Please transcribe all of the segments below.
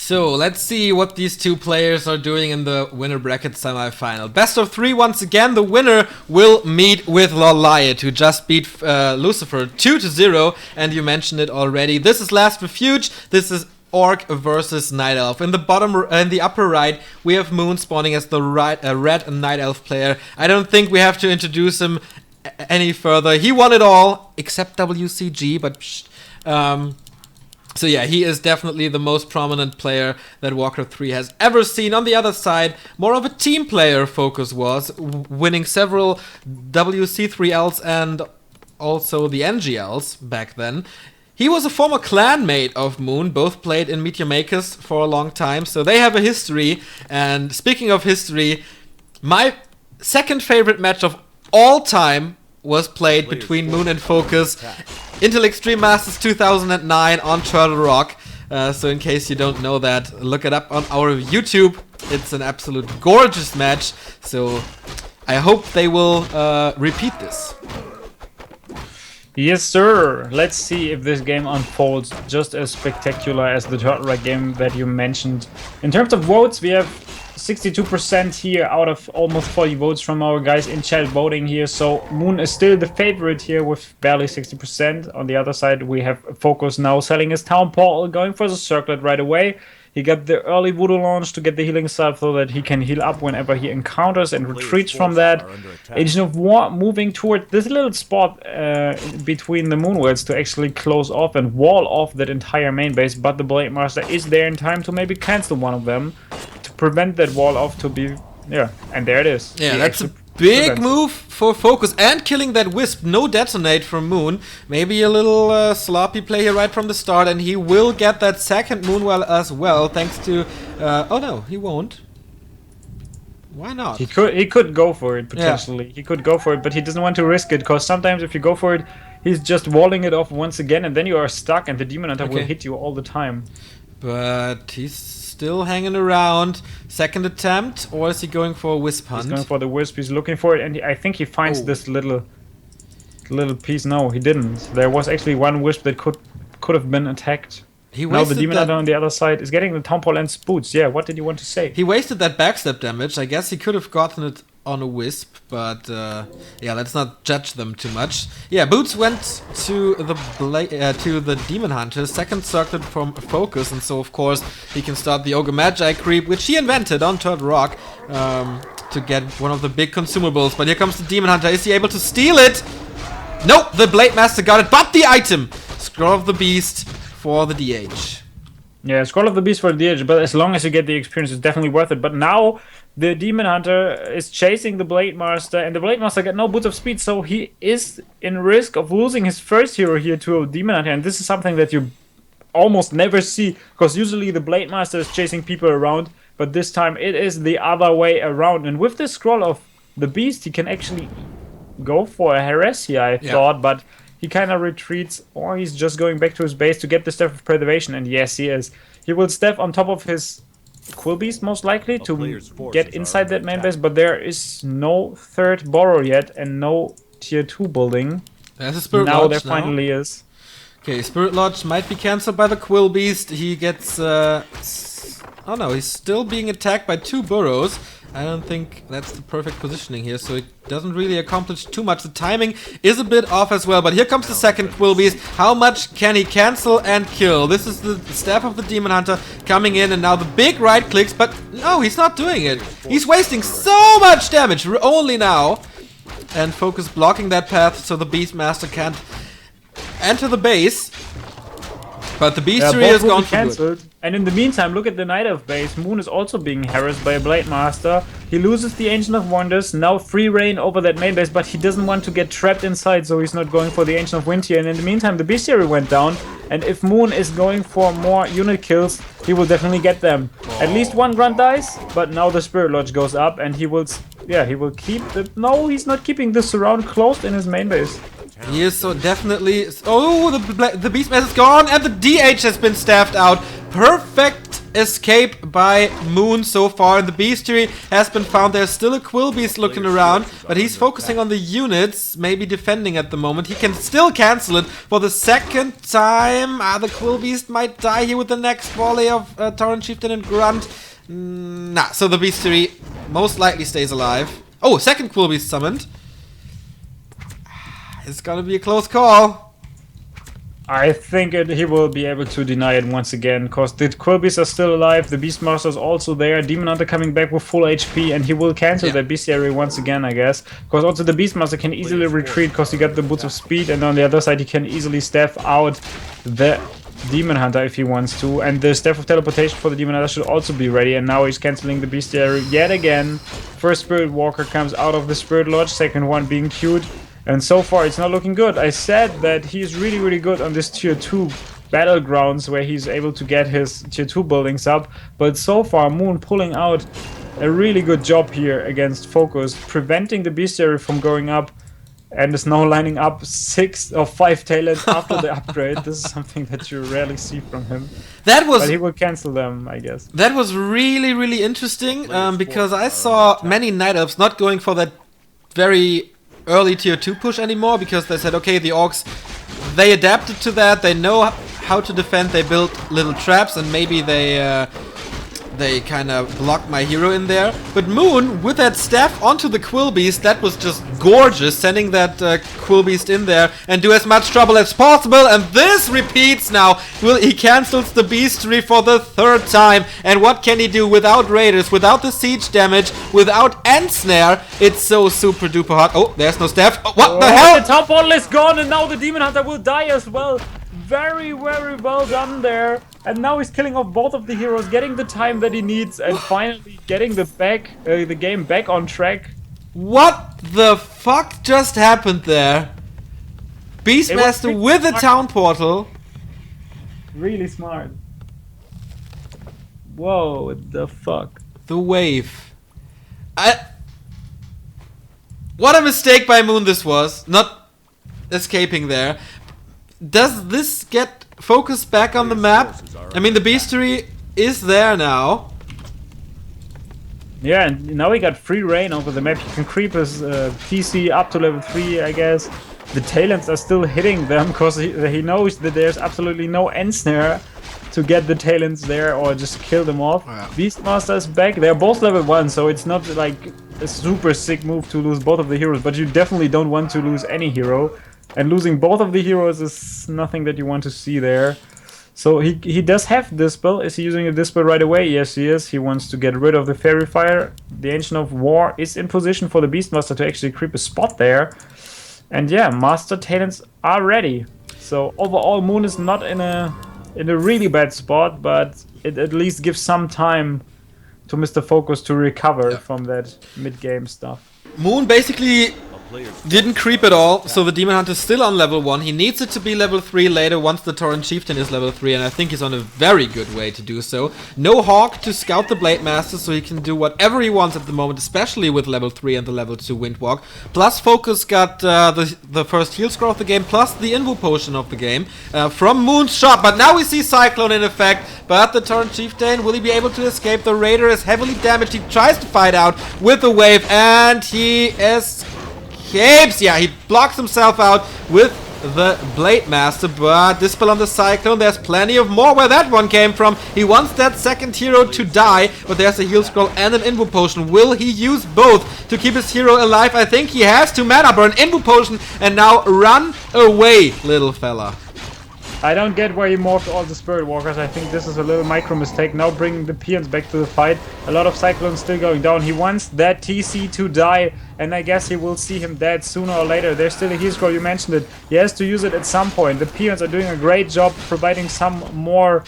So let's see what these two players are doing in the winner bracket semifinal. Best of 3 once again. The winner will meet with Loliot, who just beat Lucifer 2-0, and you mentioned it already. This is last refuge. This is Orc versus Night Elf. In the upper right, we have Moon spawning as the red Night Elf player. I don't think we have to introduce him any further. He won it all except WCG, but so yeah, he is definitely the most prominent player that Warcraft 3 has ever seen. On the other side, more of a team player FoCuS was, winning several WC3Ls and also the NGLs back then. He was a former clanmate of Moon, both played in Meteor Makers for a long time, so they have a history. And speaking of history, my second favorite match of all time was played between Moon and FoCuS. Intel Extreme Masters 2009 on Turtle Rock. So in case you don't know that, look it up on our YouTube. It's an absolute gorgeous match. So I hope they will repeat this. Yes, sir. Let's see if this game unfolds just as spectacular as the Turtle Rock game that you mentioned. In terms of votes, we have 62% here out of almost 40 votes from our guys in chat voting here. So Moon is still the favorite here with barely 60%. On the other side, we have FoCuS now selling his Town Portal, going for the Circlet right away. He got the early Voodoo launch to get the healing salve so that he can heal up whenever he encounters and retreats from that. Agent of War moving toward this little spot between the Moon Worlds to actually close off and wall off that entire main base, but the Blade Master is there in time to maybe cancel one of them to prevent that wall off to be... Yeah, and there it is. Yeah, that's a big move for FoCuS, and killing that Wisp. No detonate from Moon. Maybe a little sloppy play here right from the start, and he will get that second Moonwell as well, thanks to... oh no, he won't. Why not? He could go for it, potentially. Yeah. He could go for it, but he doesn't want to risk it, because sometimes if you go for it, he's just walling it off once again, and then you are stuck, and the Demon Hunter will hit you all the time. But he's still hanging around. Second attempt, or is he going for a Wisp hunt? He's going for the Wisp, he's looking for it, and I think he finds this little piece. No, he didn't. There was actually one Wisp that could have been attacked. Now the Demon Hunter on the other side is getting the Town Portal and Spoots. Yeah, what did you want to say? He wasted that backstep damage. I guess he could have gotten it on a Wisp, but yeah, let's not judge them too much. Yeah, Boots went to the Demon Hunter, second circlet from FoCuS, and so of course he can start the Ogre Magi creep, which he invented on Turtle Rock to get one of the big consumables. But here comes the Demon Hunter. Is he able to steal it? Nope, the Blade Master got it, but the item! Scroll of the Beast for the DH. Yeah, Scroll of the Beast for the DH, but as long as you get the experience, it's definitely worth it. But now the Demon Hunter is chasing the Blade Master, and the Blade Master got no boots of speed, so he is in risk of losing his first hero here to a Demon Hunter, and this is something that you almost never see, because usually the Blade Master is chasing people around, but this time it is the other way around. And with the Scroll of the Beast, he can actually go for a Heresy, I thought, but he kind of retreats, or he's just going back to his base to get the Staff of Preservation, and yes, he is. He will step on top of his Quill Beast, most likely, to get inside that main base, but there is no third Borrow yet, and no tier 2 building. There's a Spirit Lodge now. There finally is. Okay, Spirit Lodge might be cancelled by the Quill Beast. He gets... oh no, he's still being attacked by 2 burrows. I don't think that's the perfect positioning here, so it doesn't really accomplish too much. The timing is a bit off as well, but here comes the second Quill Beast. How much can he cancel and kill? This is the Staff of the Demon Hunter coming in, and now the big right clicks, but no, he's not doing it. He's wasting so much damage only now. And FoCuS blocking that path so the Beastmaster can't enter the base. But the Beastery is gone for good. And in the meantime, look at the Night Elf base. Moon is also being harassed by a Blade Master. He loses the Ancient of Wonders, now free reign over that main base, but he doesn't want to get trapped inside, so he's not going for the Ancient of Wind here. And in the meantime, the Beastery went down, and if Moon is going for more unit kills, he will definitely get them. At least one grunt dies, but now the Spirit Lodge goes up, and he will keep the... No, he's not keeping the Surround closed in his main base. He is so definitely... Oh, the Beastmaster is gone, and the DH has been staffed out. Perfect escape by Moon so far. The Beastery has been found. There's still a Quillbeast looking around, but he's focusing on the units, maybe defending at the moment. He can still cancel it for the second time. The Quillbeast might die here with the next volley of Torrent Chieftain and Grunt. Nah, so the Beastery most likely stays alive. Oh, second Quillbeast summoned. It's gonna be a close call. I think he will be able to deny it once again, because the Quillbeasts are still alive, the Beastmaster is also there, Demon Hunter coming back with full HP, and he will cancel that Bestiary once again, I guess. Because also the Beastmaster can easily retreat, because he got the Boots of Speed, and on the other side he can easily staff out the Demon Hunter if he wants to. And the Staff of Teleportation for the Demon Hunter should also be ready, and now he's cancelling the Bestiary yet again. First Spirit Walker comes out of the Spirit Lodge, second one being queued. And so far it's not looking good. I said that he's really good on this tier 2 battlegrounds where he's able to get his tier 2 buildings up. But so far Moon pulling out a really good job here against FoCuS, preventing the Bestiary from going up, and is now lining up 6 or 5 talents after the upgrade. This is something that you rarely see from him. But he will cancel them, I guess. That was really interesting, because I saw many Night Elves not going for that very early tier 2 push anymore, because they said, okay, the Orcs, they adapted to that, they know how to defend, they built little traps, and maybe they kind of blocked my hero in there. But Moon, with that staff onto the Quillbeast, that was just gorgeous, sending that Quillbeast in there and do as much trouble as possible. And this repeats now. He cancels the Beastery for the third time. And what can he do without Raiders, without the siege damage, without Ensnare? It's so super duper hot. Oh, there's no staff. Oh, what the hell? The top bottle is gone, and now the Demon Hunter will die as well. Very well done there. And now he's killing off both of the heroes, getting the time that he needs, and finally getting the game back on track. What the fuck just happened there? Beastmaster with a town portal. Really smart. Whoa, what the fuck? The wave. What a mistake by Moon this was. Not escaping there. Does this get FoCuS back on the map? I mean, the Beastery is there now. Yeah, and now he got free reign over the map. He can creep his PC up to level 3, I guess. The talents are still hitting them, because he knows that there's absolutely no Ensnare to get the talents there or just kill them off. Yeah. Beastmaster is back. They're both level 1, so it's not like a super sick move to lose both of the heroes, but you definitely don't want to lose any hero. And losing both of the heroes is nothing that you want to see there. So he does have Dispel. Is he using a Dispel right away? Yes, he is. He wants to get rid of the Fairy Fire. The Ancient of War is in position for the Beastmaster to actually creep a spot there. And yeah, Master Talents are ready. So overall, Moon is not in a really bad spot, but it at least gives some time to Mr. FoCuS to recover from that mid-game stuff. Moon basically didn't creep at all, so the Demon Hunter is still on level 1. He needs it to be level 3 later once the Torrent Chieftain is level 3, and I think he's on a very good way to do so. No Hawk to scout the Blade Master, so he can do whatever he wants at the moment, especially with level 3 and the level 2 Windwalk. Plus FoCuS got the first heal scroll of the game, plus the Invo Potion of the game from Moon's shop. But now we see Cyclone in effect, but the Torrent Chieftain, will he be able to escape? The Raider is heavily damaged. He tries to fight out with the wave, and he escapes. Yeah, he blocks himself out with the Blade Master, but Dispel on the Cyclone. There's plenty of more where that one came from. He wants that second hero to die, but there's a heal scroll and an Invo Potion. Will he use both to keep his hero alive? I think he has to. Mana burn, Invo Potion, and now run away, little fella. I don't get why he morphed all the Spirit Walkers. I think this is a little micro mistake. Now bringing the peons back to the fight. A lot of Cyclones still going down. He wants that TC to die, and I guess he will see him dead sooner or later. There's still a heal scroll, you mentioned it. He has to use it at some point. The peons are doing a great job providing some more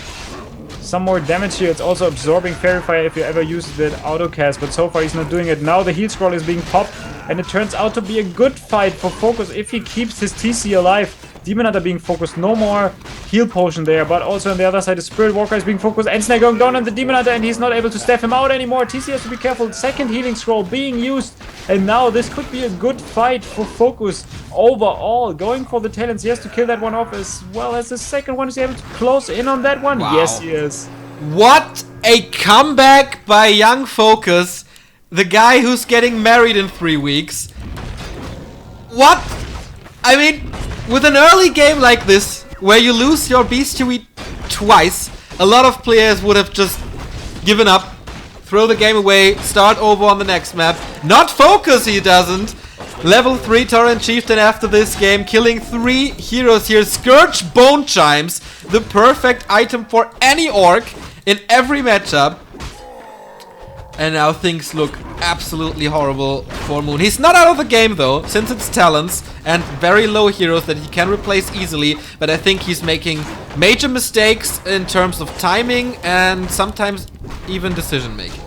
damage here. It's also absorbing Fairy Fire if you ever use that autocast, but so far he's not doing it. Now the heal scroll is being popped, and it turns out to be a good fight for FoCuS if he keeps his TC alive. Demon Hunter being focused, no more heal potion there, but also on the other side the Spirit Walker is being focused. Ensnare going down on the Demon Hunter, and he's not able to staff him out anymore. TC has to be careful. Second healing scroll being used, and now this could be a good fight for FoCuS overall. Going for the talents, he has to kill that one off as well as the second one. Is he able to close in on that one? Wow. Yes, he is. What a comeback by young FoCuS, the guy who's getting married in 3 weeks. What? I mean, with an early game like this, where you lose your BSTW twice, a lot of players would have just given up, throw the game away, start over on the next map. Not FoCuS, he doesn't. Level 3 Torrent Chieftain after this game, killing 3 heroes here. Scourge Bone Chimes, the perfect item for any orc in every matchup. And now things look absolutely horrible for Moon. He's not out of the game though, since it's talents and very low heroes that he can replace easily. But I think he's making major mistakes in terms of timing and sometimes even decision making.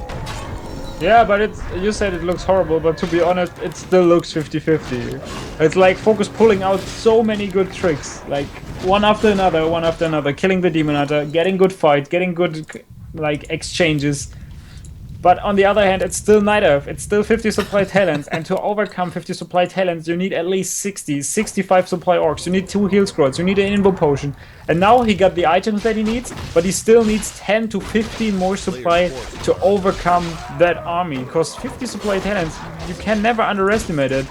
Yeah, but you said it looks horrible, but to be honest, it still looks 50-50. It's like FoCuS pulling out so many good tricks, like one after another, killing the Demon Hunter, getting good fights, getting good like exchanges. But on the other hand, it's still Night Elf, it's still 50 supply talents, and to overcome 50 supply talents, you need at least 60, 65 supply orcs, you need 2 heal scrolls, you need an invo potion. And now he got the items that he needs, but he still needs 10 to 15 more supply to overcome that army. Because 50 supply talents, you can never underestimate it.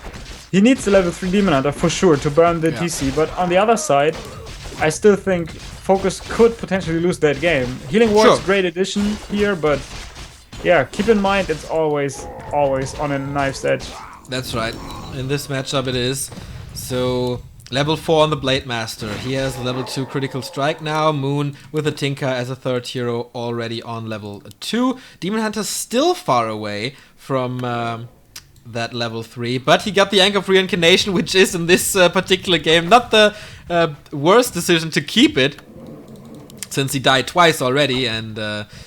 He needs the level 3 Demon Hunter for sure to burn the TC, but on the other side, I still think FoCuS could potentially lose that game. Healing Ward's great addition here, but yeah, keep in mind it's always on a knife's edge. That's right. In this matchup it is. So, level 4 on the Blade Master. He has level 2 critical strike now. Moon with a Tinker as a 3rd hero already on level 2. Demon Hunter still far away from that level 3. But he got the Anchor of Reincarnation, which is in this particular game not the worst decision to keep it, since he died twice already, and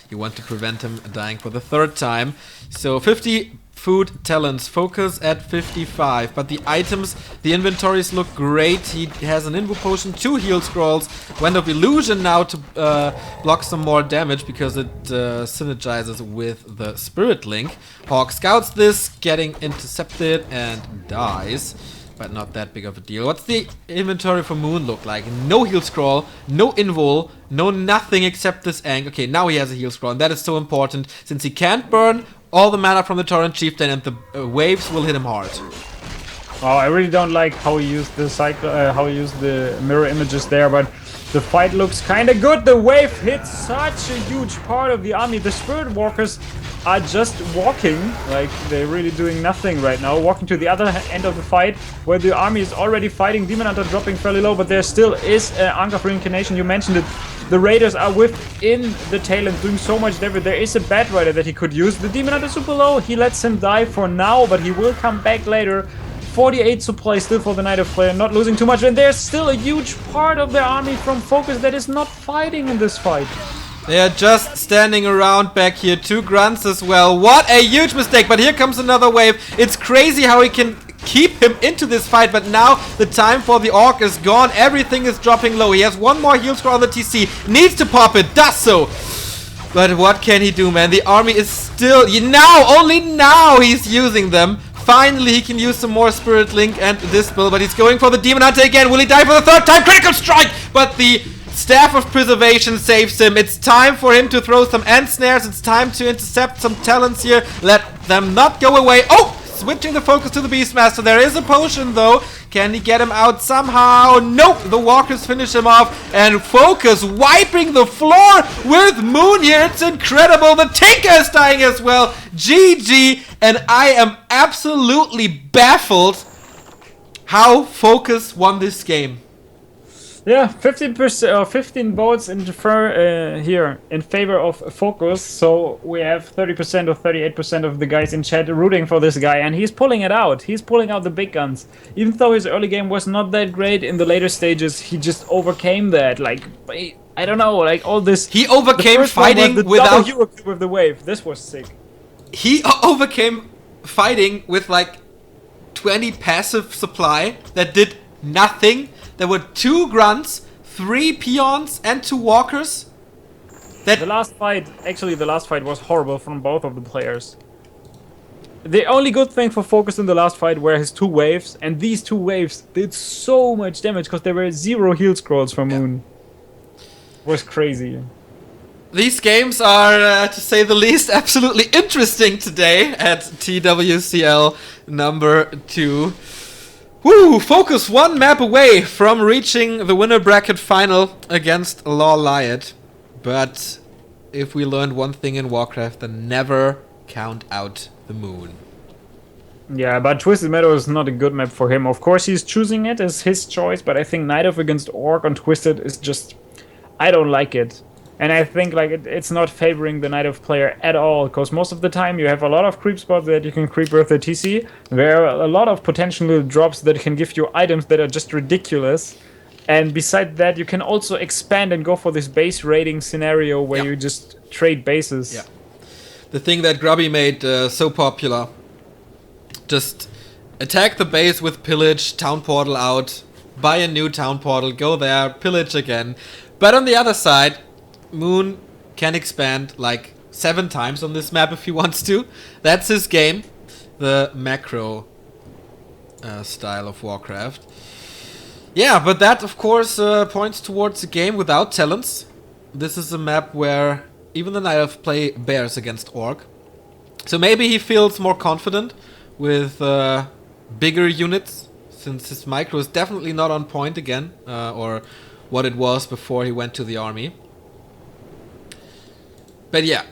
you want to prevent him dying for the 3rd time. So 50 food talents, FoCuS at 55, but the items, the inventories look great. He has an invo potion, 2 heal scrolls, Wind of Illusion now to block some more damage because it synergizes with the Spirit Link. Hawk scouts this, getting intercepted and dies. But not that big of a deal. What's the inventory for Moon look like? No heal scroll, no invul, no nothing except this Aang. Okay, now he has a heal scroll, and that is so important since he can't burn all the mana from the Torrent Chieftain, and the waves will hit him hard. Oh, I really don't like how he used the how he used the mirror images there, but the fight looks kind of good. The wave hits such a huge part of the army. The Spirit Walkers are just walking, like they're really doing nothing right now, walking to the other end of the fight where the army is already fighting. Demon Hunter dropping fairly low, but there still is an Anchor of Reincarnation. You mentioned it. The Raiders are within the talent doing so much damage. There is a Bat Rider that he could use. The Demon Hunter super low. He lets him die for now, but he will come back later. 48 supply still for the Night Elf player, not losing too much. And there's still a huge part of the army from FoCuS that is not fighting in this fight. They are just standing around back here. 2 grunts as well. What a huge mistake. But here comes another wave. It's crazy how he can keep him into this fight. But now the time for the Orc is gone. Everything is dropping low. He has 1 more heal scroll on the TC. Needs to pop it. Does so. But what can he do, man? The army is still... Now! Only now he's using them. Finally, he can use some more Spirit Link and Dispel. But he's going for the Demon Hunter again. Will he die for the 3rd time? Critical strike! But the... Staff of Preservation saves him. It's time for him to throw some end snares. It's time to intercept some talents here. Let them not go away. Oh! Switching the focus to the Beastmaster. There is a potion though. Can he get him out somehow? Nope! The walkers finish him off. And FoCuS wiping the floor with Moon here. It's incredible. The Tinker is dying as well. GG. And I am absolutely baffled how FoCuS won this game. Yeah, 15% or 15 votes here in favor of FoCuS. So we have 30% or 38% of the guys in chat rooting for this guy, and he's pulling it out. He's pulling out the big guns. Even though his early game was not that great, in the later stages he just overcame that. Like, I don't know, like all this. He overcame fighting without with the wave. This was sick. He overcame fighting with like 20 passive supply that did nothing. There were 2 grunts, 3 peons, and 2 walkers. The last fight was horrible from both of the players. The only good thing for FoCuS in the last fight were his 2 waves, and these 2 waves did so much damage because there were 0 heal scrolls from Moon. It was crazy. these games are, to say the least, absolutely interesting today at TWCL number 2. Woo! FoCuS one map away from reaching the winner bracket final against Law Liot. But if we learned one thing in Warcraft, then never count out the moon. Yeah, but Twisted Meadow is not a good map for him. Of course, he's choosing it as his choice, but I think Night Elf against Orc on Twisted is just... I don't like it. And I think like it's not favoring the Night Elf player at all, because most of the time you have a lot of creep spots that you can creep with the TC. There are a lot of potential drops that can give you items that are just ridiculous. And beside that, you can also expand and go for this base raiding scenario where you just trade bases. Yeah. The thing that Grubby made so popular. Just attack the base with pillage, town portal out, buy a new town portal, go there, pillage again. But on the other side, Moon can expand like 7 times on this map if he wants to. That's his game, the macro style of Warcraft. Yeah, but that of course points towards a game without talents. This is a map where even the Night Elf play bears against Orc. So maybe he feels more confident with bigger units, since his micro is definitely not on point again, or what it was before he went to the army. But yeah,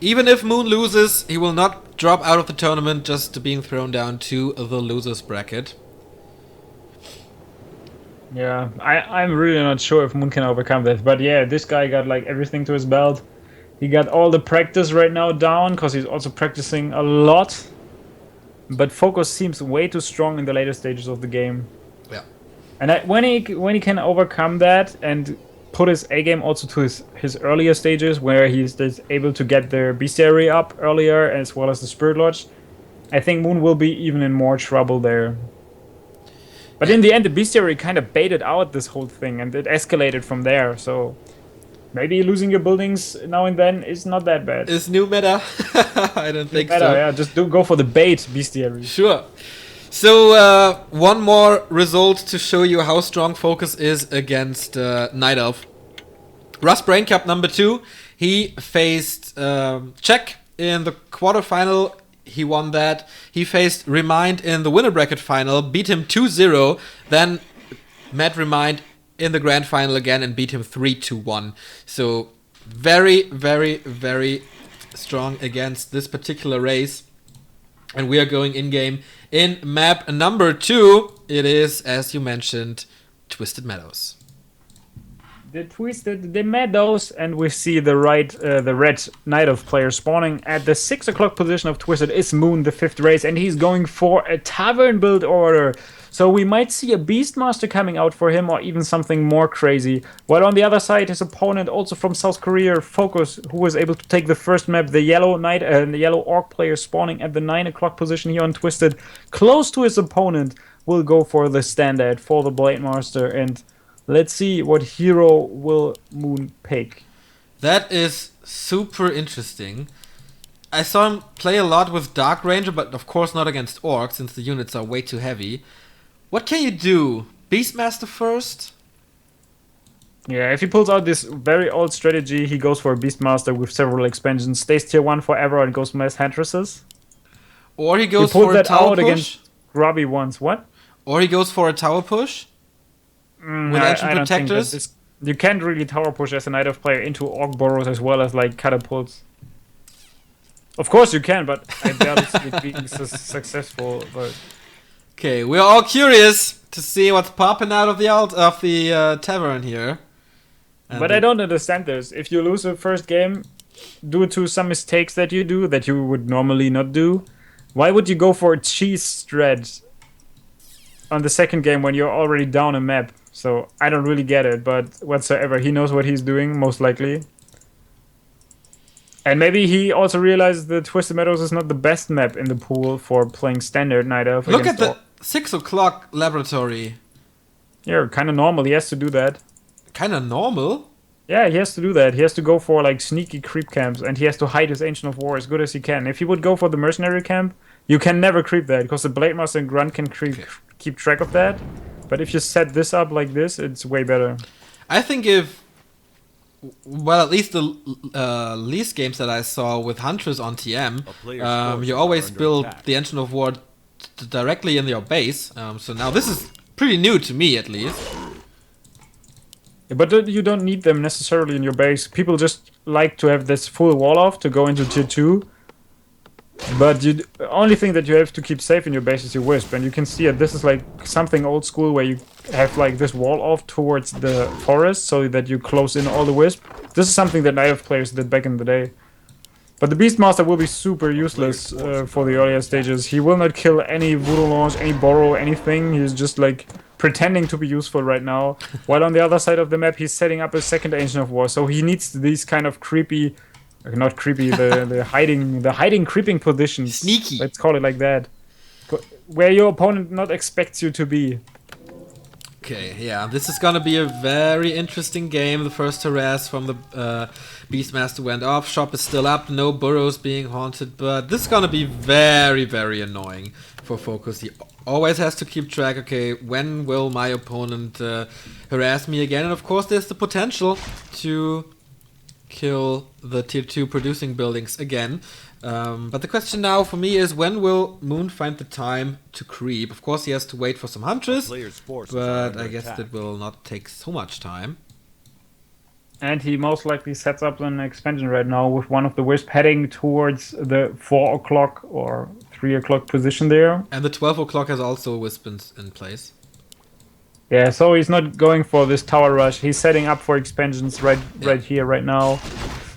even if Moon loses, he will not drop out of the tournament just being thrown down to the losers bracket. Yeah, I'm really not sure if Moon can overcome that. But yeah, this guy got like everything to his belt. He got all the practice right now down, because he's also practicing a lot. But FoCuS seems way too strong in the later stages of the game. Yeah. And when he can overcome that and put his A game also to his earlier stages, where he's able to get their bestiary up earlier as well as the Spirit Lodge, I think Moon will be even in more trouble there. But in the end, the bestiary kind of baited out this whole thing, and it escalated from there. So maybe losing your buildings now and then is not that bad. Is new meta? I don't think so. Yeah, just go for the bait bestiary. Sure. So one more result to show you how strong FoCuS is against Night Elf. Rust Brain Cup number 2. He faced Czech in the quarterfinal. He won that. He faced Remind in the winner bracket final, beat him 2-0. Then met Remind in the grand final again and beat him 3-1. So very, very, very strong against this particular race. And we are going in-game in map number 2. It is, as you mentioned, Twisted Meadows. The Meadows, and we see the red Night Elf player spawning at the 6 o'clock position of Twisted is Moon, the 5th race, and he's going for a Tavern build order. So we might see a Beastmaster coming out for him, or even something more crazy. While on the other side, his opponent, also from South Korea, FoCuS, who was able to take the first map, the yellow the yellow Orc player spawning at the 9 o'clock position here on Twisted, close to his opponent, will go for the standard for the Blade Master, and let's see what hero will Moon pick. That is super interesting. I saw him play a lot with Dark Ranger, but of course not against Orcs, since the units are way too heavy. What can you do? Beastmaster first? Yeah, if he pulls out this very old strategy, he goes for a Beastmaster with several expansions, stays tier 1 forever and goes Mass Huntresses. Or he goes for a tower push? Against Grubby once. What? Or he goes for a tower push? With Ancient Protectors? You can't really tower push as a Night Elf player into Orc Burrows as well as like catapults. Of course you can, but I barely see it being successful. But okay, we're all curious to see what's popping out of the tavern here. But I don't understand this. If you lose the first game due to some mistakes that you do that you would normally not do, why would you go for a cheese strat on the second game when you're already down a map? So I don't really get it, but whatsoever. He knows what he's doing, most likely. And maybe he also realizes that Twisted Meadows is not the best map in the pool for playing standard Night Elf. Look at the 6 o'clock laboratory. Yeah, kind of normal. He has to do that. Kind of normal? Yeah, he has to do that. He has to go for like sneaky creep camps, and he has to hide his Ancient of War as good as he can. If he would go for the mercenary camp, you can never creep that, because the Blade Master and Grunt can keep track of that. But if you set this up like this, it's way better. I think if well, at least the least games that I saw with Huntress on TM, you always build the Engine of War directly in your base. So now this is pretty new to me, at least. Yeah, but you don't need them necessarily in your base. People just like to have this full wall off to go into tier 2. But the only thing that you have to keep safe in your base is your Wisp. And you can see it. This is like something old school where you have like this wall off towards the forest so that you close in all the Wisp. This is something that Night Elf players did back in the day. But the Beastmaster will be super useless for the earlier stages. He will not kill any Voodoo Launch, any Borrow, anything. He's just like pretending to be useful right now. While on the other side of the map, he's setting up a second Engine of War. So he needs these kind of creepy, not creepy, the hiding creeping positions. Sneaky. Let's call it like that. Where your opponent not expects you to be. Okay, yeah, this is gonna be a very interesting game. The first harass from the Beastmaster went off. Shop is still up, no burrows being haunted, but this is gonna be very, very annoying for FoCuS. He always has to keep track, okay, when will my opponent harass me again? And of course there's the potential to kill the tier 2 producing buildings again. But the question now for me is, when will Moon find the time to creep? Of course he has to wait for some Huntress, but I guess that will not take so much time. And he most likely sets up an expansion right now with one of the Wisp heading towards the 4 o'clock or 3 o'clock position there. And the 12 o'clock has also a Wisp in place. Yeah, so he's not going for this tower rush. He's setting up for expansions right here, right now.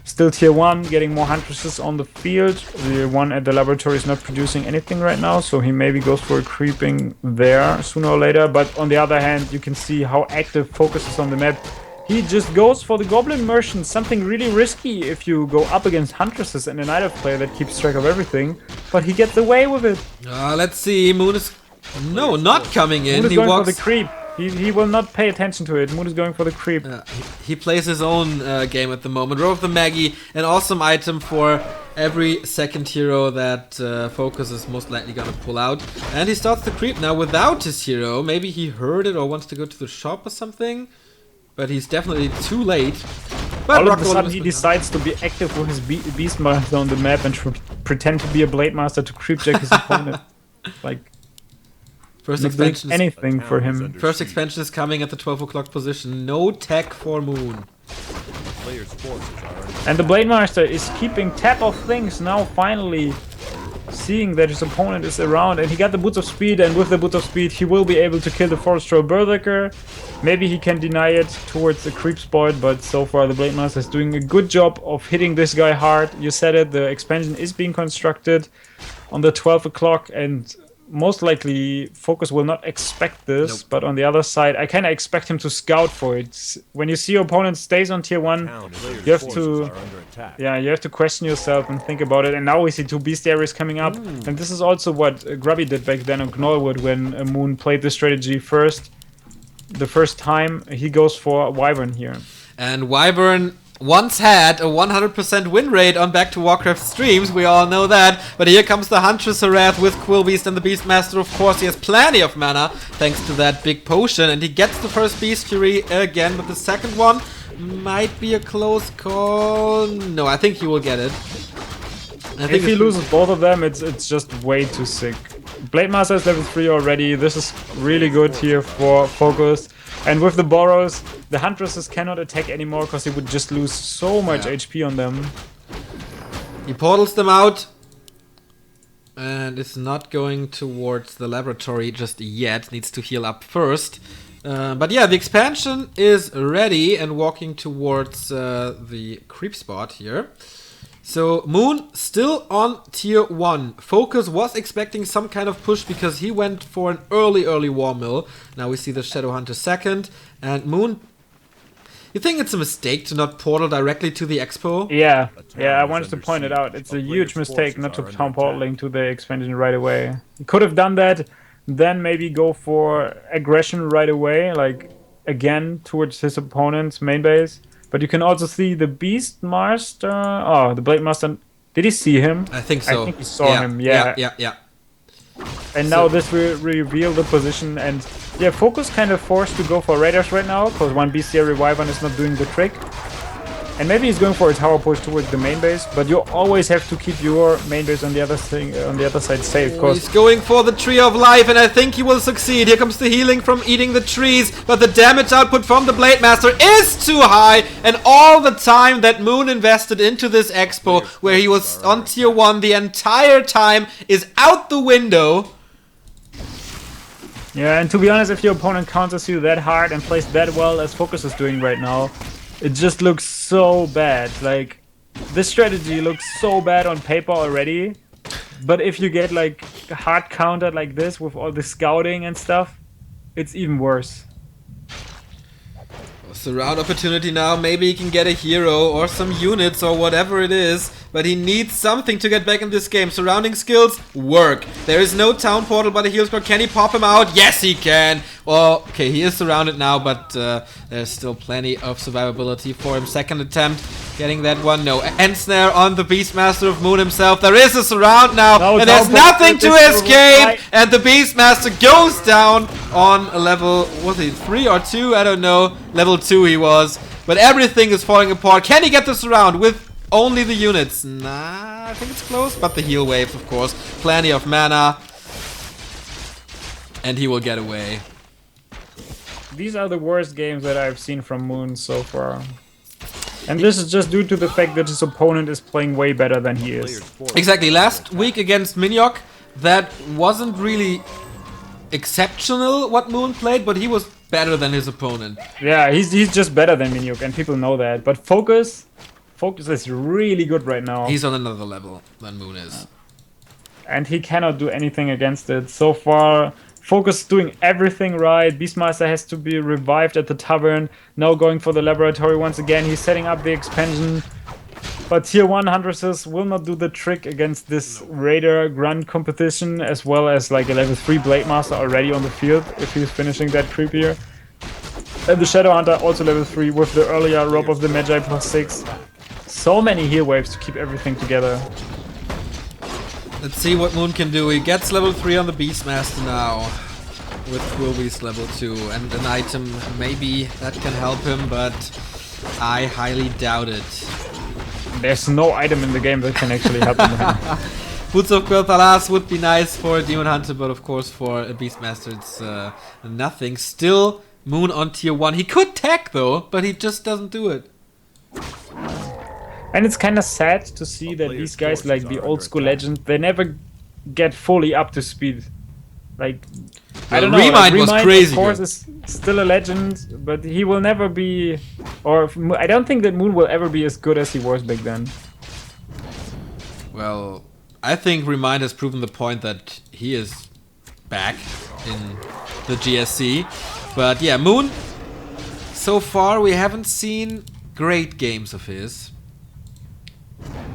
Still tier 1, getting more Huntresses on the field. The one at the laboratory is not producing anything right now, so he maybe goes for a creeping there sooner or later. But on the other hand, you can see how active FoCuS is on the map. He just goes for the Goblin Merchant, something really risky if you go up against Huntresses and a Night Elf player that keeps track of everything. But he gets away with it. Let's see, Moon is... No, not coming in. Moon is he going walks... for the creep. He will not pay attention to it. Moon is going for the creep. He plays his own game at the moment. Row of the Maggie, an awesome item for every second hero that FoCuS is most likely gonna pull out. And he starts the creep now without his hero. Maybe he heard it or wants to go to the shop or something. But he's definitely too late. But all of a sudden he decides to be active with his Beastmaster on the map and pretend to be a Blade Master to creep check his opponent. Like... First expansion is anything for him. First expansion is coming at the 12 o'clock position. No tech for Moon. And the Blade Master is keeping tab of things now, finally seeing that his opponent is around, and he got the Boots of Speed, and with the Boots of Speed he will be able to kill the Forest Troll Berserker. Maybe he can deny it towards the creep spot, but so far the Blade Master is doing a good job of hitting this guy hard. You said it, the expansion is being constructed on the 12 o'clock, and most likely FoCuS will not expect this. Nope. But on the other side, I kind of expect him to scout for it. When you see your opponent stays on tier 1, you have to question yourself and think about it. And now we see 2 bestiaries coming up, and this is also what Grubby did back then on Gnollwood when Moon played this strategy first. The first time he goes for Wyvern here, and Wyvern once had a 100% win rate on Back to Warcraft streams, we all know that. But here comes the Huntress Harath with Quillbeast and the Beastmaster. Of course, he has plenty of mana thanks to that big potion, and he gets the first Beast Fury again, but the second one might be a close call. No, I think he will get it. If he loses both of them, it's just way too sick. Blade Master is level 3 already. This is really good here for FoCuS. And with the Boros, the Huntresses cannot attack anymore because he would just lose so much HP on them. He portals them out. And it's not going towards the laboratory just yet. Needs to heal up first. But yeah, the expansion is ready and walking towards the creep spot here. So Moon still on tier 1. FoCuS was expecting some kind of push because he went for an early War Mill. Now we see the Shadow Hunter second. And Moon, you think it's a mistake to not portal directly to the expo? Yeah, I wanted to point it out. It's a huge mistake not to town portaling to the expansion right away. He could have done that, then maybe go for aggression right away, like again towards his opponent's main base. But you can also see the Beastmaster. Oh, the Blade Master. Did he see him? I think so. I think he saw him. Yeah. And now this will reveal the position. And yeah, FoCuS kind of forced to go for raiders right now because one bestiary Wyvern is not doing the trick. And maybe he's going for a tower push towards the main base, but you always have to keep your main base on the other side safe. He's going for the Tree of Life, and I think he will succeed. Here comes the healing from eating the trees, but the damage output from the Blade Master is too high, and all the time that Moon invested into this expo, where he was on tier 1 the entire time, is out the window. Yeah, and to be honest, if your opponent counters you that hard and plays that well as FoCuS is doing right now, it just looks so bad. Like, this strategy looks so bad on paper already, but if you get like hard countered like this with all the scouting and stuff, it's even worse. Surround opportunity now. Maybe he can get a hero or some units or whatever it is, but he needs something to get back in this game. Surrounding skills work. There is no town portal by the heal score. Can he pop him out? Yes, he can. Well, okay, he is surrounded now, but there's still plenty of survivability for him. Second attempt, getting that one. No, end snare on the Beastmaster of Moon himself. There is a surround now, and there's nothing to escape. And the Beastmaster goes down on a level, was he 3 or 2? I don't know. Level 2 he was. But everything is falling apart. Can he get the surround with only the units? Nah, I think it's close. But the heal wave, of course. Plenty of mana. And he will get away. These are the worst games that I've seen from Moon so far. And this is just due to the fact that his opponent is playing way better than he is. Exactly. Last week against Minyok, that wasn't really exceptional what Moon played, but he was better than his opponent. Yeah, he's just better than Minyok, and people know that. But FoCuS is really good right now. He's on another level than Moon is. And he cannot do anything against it. So far, FoCuS doing everything right. Beastmaster has to be revived at the tavern. Now going for the laboratory once again. He's setting up the expansion. But tier 1 Huntresses will not do the trick against this Raider Grunt competition, as well as like a level 3 Blade Master already on the field if he's finishing that creep here. And the Shadow Hunter also level 3 with the earlier Robe of the Magi +6. So many heal waves to keep everything together. Let's see what Moon can do. He gets level 3 on the Beastmaster now with Quillbeast level 2 and an item. Maybe that can help him, but I highly doubt it. There's no item in the game that can actually help him. Boots of Quel'Thalas would be nice for a Demon Hunter, but of course for a Beastmaster it's nothing. Still Moon on tier 1. He could tech though, but he just doesn't do it. And it's kind of sad to see that these guys, like the old school legends, they never get fully up to speed. Like, I don't know. Remind was crazy. Of course, is still a legend, but he will never be, or I don't think that Moon will ever be as good as he was back then. Well, I think Remind has proven the point that he is back in the GSC. But yeah, Moon, so far we haven't seen great games of his.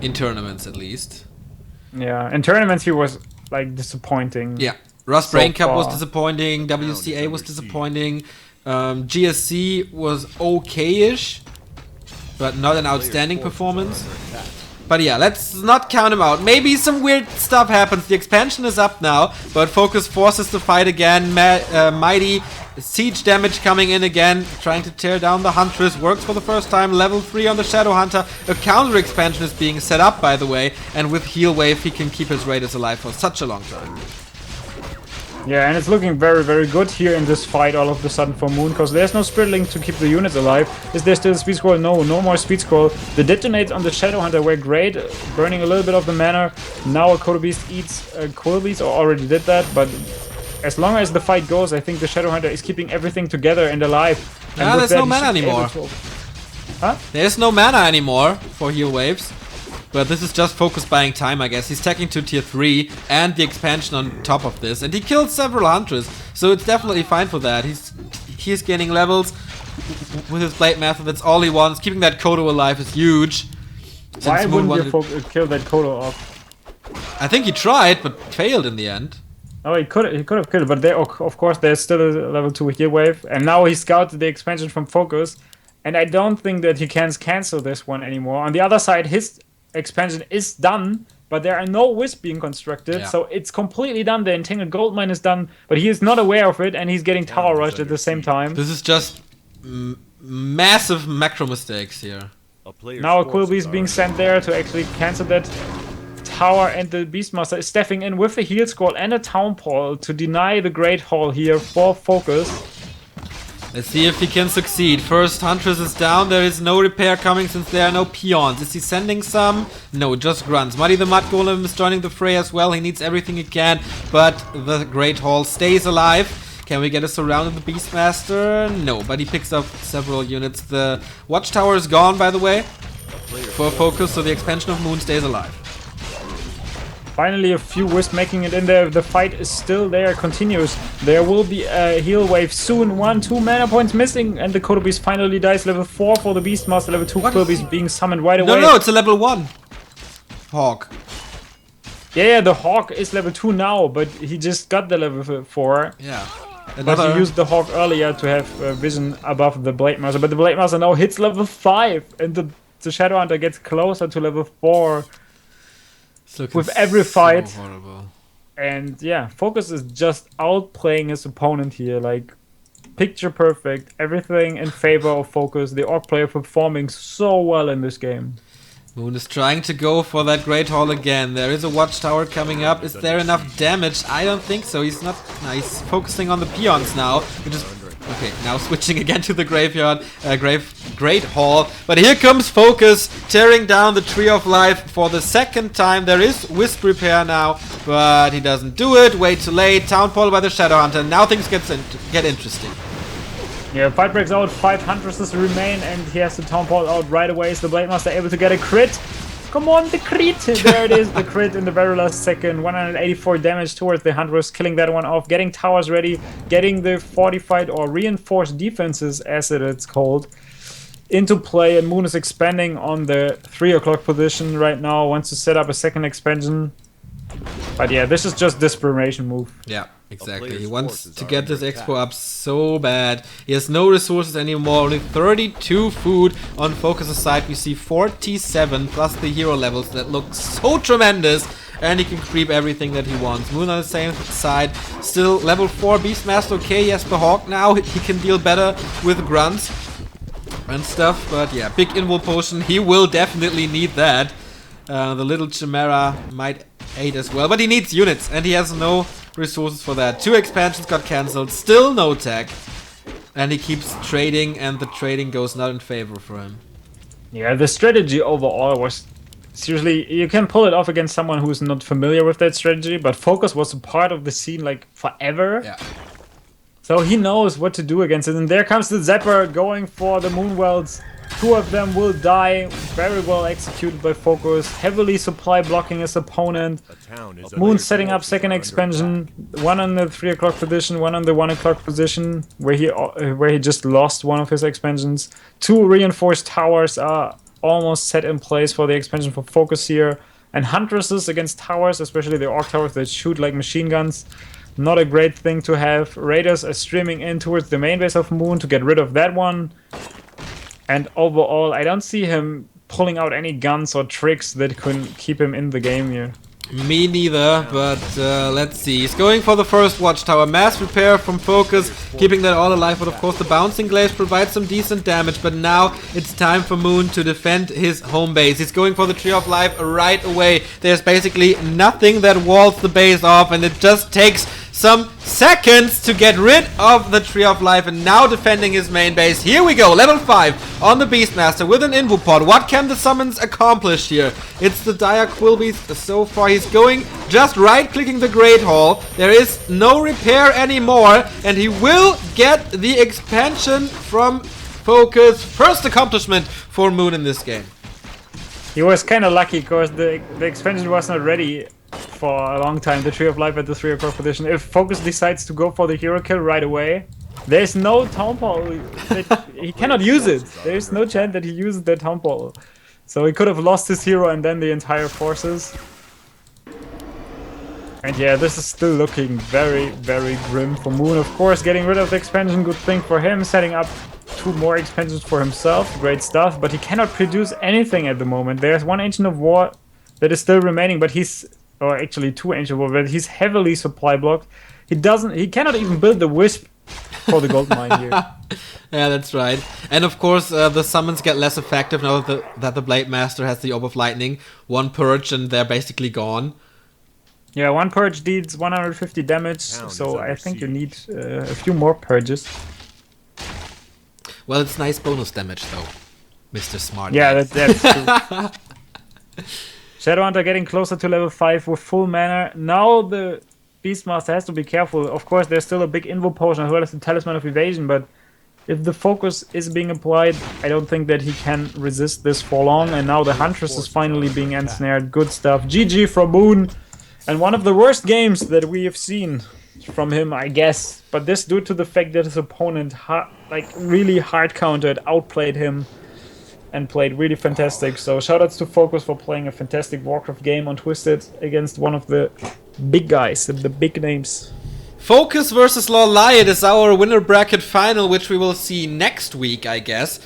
In tournaments, at least. Yeah, in tournaments he was like disappointing. Yeah, Rust Brain Cup was disappointing. WCA was disappointing. GSC was okay-ish, but not an outstanding performance. But yeah, let's not count him out. Maybe some weird stuff happens. The expansion is up now, but FoCuS forces the fight again. Mighty siege damage coming in again, trying to tear down the Huntress. Works for the first time. Level 3 on the Shadow Hunter. A counter expansion is being set up, by the way, and with Heal Wave he can keep his Raiders alive for such a long time. Yeah, and it's looking very, very good here in this fight all of a sudden for Moon, because there's no Spirit Link to keep the units alive. Is there still a Speed Scroll? No, no more Speed Scroll. The detonates on the Shadow Hunter were great, burning a little bit of the mana. Now a Kodo Beast eats a Quillbeast, or already did that, but as long as the fight goes, I think the Shadow Hunter is keeping everything together and alive. Ah, there's no mana anymore. Huh? There's no mana anymore for heal waves. But this is just FoCuS buying time, I guess. He's teching to tier 3 and the expansion on top of this. And he killed several Hunters, so it's definitely fine for that. He's gaining levels with his Blade Master. That's all he wants. Keeping that Kodo alive is huge. Why wouldn't you kill that Kodo off? I think he tried, but failed in the end. Oh, he could have killed it, but there, of course there's still a level 2 heal wave. And now he scouted the expansion from FoCuS. And I don't think that he can cancel this one anymore. On the other side, his expansion is done, but there are no wisps being constructed, so it's completely done. The Entangled Goldmine is done, but he is not aware of it, and he's getting tower rushed at the same time. This is just massive macro mistakes here. Now a Quilby is being sent there to actually cancel that tower, and the Beastmaster is stepping in with a heal scroll and a Town Hall to deny the Great Hall here for FoCuS. Let's see if he can succeed. First, Huntress is down. There is no repair coming since there are no peons. Is he sending some? No, just grunts. Muddy the Mud Golem is joining the fray as well. He needs everything he can, but the Great Hall stays alive. Can we get a surround of the Beastmaster? No, but he picks up several units. The Watchtower is gone, by the way, for FoCuS, so the expansion of Moon stays alive. Finally, a few Wisps making it in there. The fight is still there, continues. There will be a heal wave soon. 2 mana points missing, and the Kodo Beast finally dies. Level 4 for the Beastmaster. Level 2 Quilby being summoned right away. No, it's a level 1 Hawk. Yeah, the Hawk is level 2 now, but he just got the level 4. Yeah. But he used the Hawk earlier to have vision above the Blade Master. But the Blade Master now hits level 5, and the Shadow Hunter gets closer to level 4. With every fight. So horrible. And yeah, FoCuS is just outplaying his opponent here, like picture perfect, everything in favor of FoCuS. The Orc player performing so well in this game. Moon is trying to go for that Great Hall again. There is a Watchtower coming up. Is there enough damage? I don't think so. He's not. No, he's focusing on the peons now, which is okay. Now switching again to the graveyard, Great Hall. But here comes FoCuS tearing down the Tree of Life for the second time. There is Wisp repair now, but he doesn't do it. Way too late. Town Hall by the Shadow Hunter. Now things get interesting. Yeah, fight breaks out, 5 Huntresses remain, and he has the Town Hall out right away. Is the Blade Master able to get a crit? Come on, the crit! There it is, the crit in the very last second. 184 damage towards the Huntress, killing that one off, getting towers ready, getting the fortified or reinforced defenses, as it's called, into play. And Moon is expanding on the 3 o'clock position right now, wants to set up a second expansion. But yeah, this is just desperation move. Yeah, exactly. He wants to get this expo up so bad. He has no resources anymore. Only 32 food on FoCuS' side. We see 47 plus the hero levels that look so tremendous. And he can creep everything that he wants. Moon on the same side. Still level 4 Beastmaster. Okay, he has the Hawk now. He can deal better with grunts and stuff. But yeah, big invul potion. He will definitely need that. The little Chimera might aid as well, but he needs units, and he has no resources for that. 2 expansions got cancelled, still no tech, and he keeps trading, and the trading goes not in favor for him. Yeah, the strategy overall was seriously, you can pull it off against someone who's not familiar with that strategy, but FoCuS was a part of the scene like forever. Yeah. So he knows what to do against it, and there comes the Zapper going for the Moonwelds. 2 of them will die, very well executed by FoCuS, heavily supply blocking his opponent. Moon setting up second expansion, 1 on the 3 o'clock position, 1 on the 1 o'clock position, where he just lost one of his expansions. 2 reinforced towers are almost set in place for the expansion for FoCuS here. And Huntresses against towers, especially the Orc towers that shoot like machine guns. Not a great thing to have. Raiders are streaming in towards the main base of Moon to get rid of that one. And overall, I don't see him pulling out any guns or tricks that could keep him in the game here. Me neither, but let's see. He's going for the first Watchtower. Mass repair from FoCuS, keeping that all alive. But of course, the Bouncing Glaives provides some decent damage. But now it's time for Moon to defend his home base. He's going for the Tree of Life right away. There's basically nothing that walls the base off, and it just takes some seconds to get rid of the Tree of Life, and now defending his main base. Here we go, level 5 on the Beastmaster with an Invu Pod. What can the summons accomplish here? It's the Dire Quilbeast. So far he's going just right-clicking the Great Hall. There is no repair anymore, and he will get the expansion from FoCuS. First accomplishment for Moon in this game. He was kind of lucky because the expansion was not ready for a long time, the Tree of Life at the 3 o'clock position. If FoCuS decides to go for the hero kill right away, there's no Town Hall. He cannot use it. There's no chance that he uses that Town Hall. So he could have lost his hero and then the entire forces. And yeah, this is still looking very, very grim for Moon. Of course, getting rid of the expansion, good thing for him. Setting up 2 more expansions for himself, great stuff. But he cannot produce anything at the moment. There's 1 Ancient of War that is still remaining, but he's... or actually 2 Ancient War, but he's heavily supply blocked. He cannot even build the Wisp for the gold mine here. Yeah, that's right. And of course, the summons get less effective now that the Blade Master has the Orb of Lightning. One purge and they're basically gone. Yeah, one purge deals 150 damage, so I think you need a few more purges. Well, it's nice bonus damage though, Mr. Smart. Yeah, that's true. Shadowhunter getting closer to level 5 with full mana. Now the Beastmaster has to be careful. Of course, there's still a big Invo potion as well as the Talisman of Evasion, but if the focus is being applied, I don't think that he can resist this for long. And now the Huntress is finally being ensnared. Good stuff. GG from Moon. And one of the worst games that we have seen from him, I guess. But this due to the fact that his opponent really hard countered, outplayed him, and played really fantastic. So shoutouts to FoCuS for playing a fantastic Warcraft game on Twisted against one of the big guys, the big names. FoCuS versus Lawliot is our winner bracket final, which we will see next week, I guess.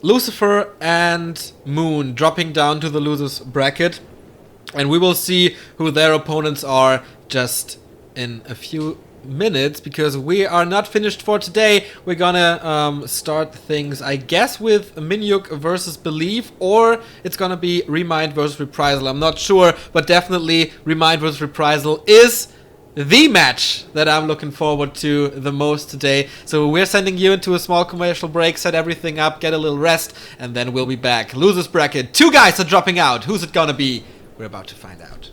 Lucifer and Moon dropping down to the losers bracket. And we will see who their opponents are just in a few minutes, because we are not finished for today. We're gonna start things, I guess, with Minyuk versus Believe, or it's gonna be Remind versus Reprisal. I'm not sure, but definitely Remind versus Reprisal is the match that I'm looking forward to the most today. So we're sending you into a small commercial break, set everything up, get a little rest, and then we'll be back. Losers bracket, 2 guys are dropping out. Who's it gonna be? We're about to find out.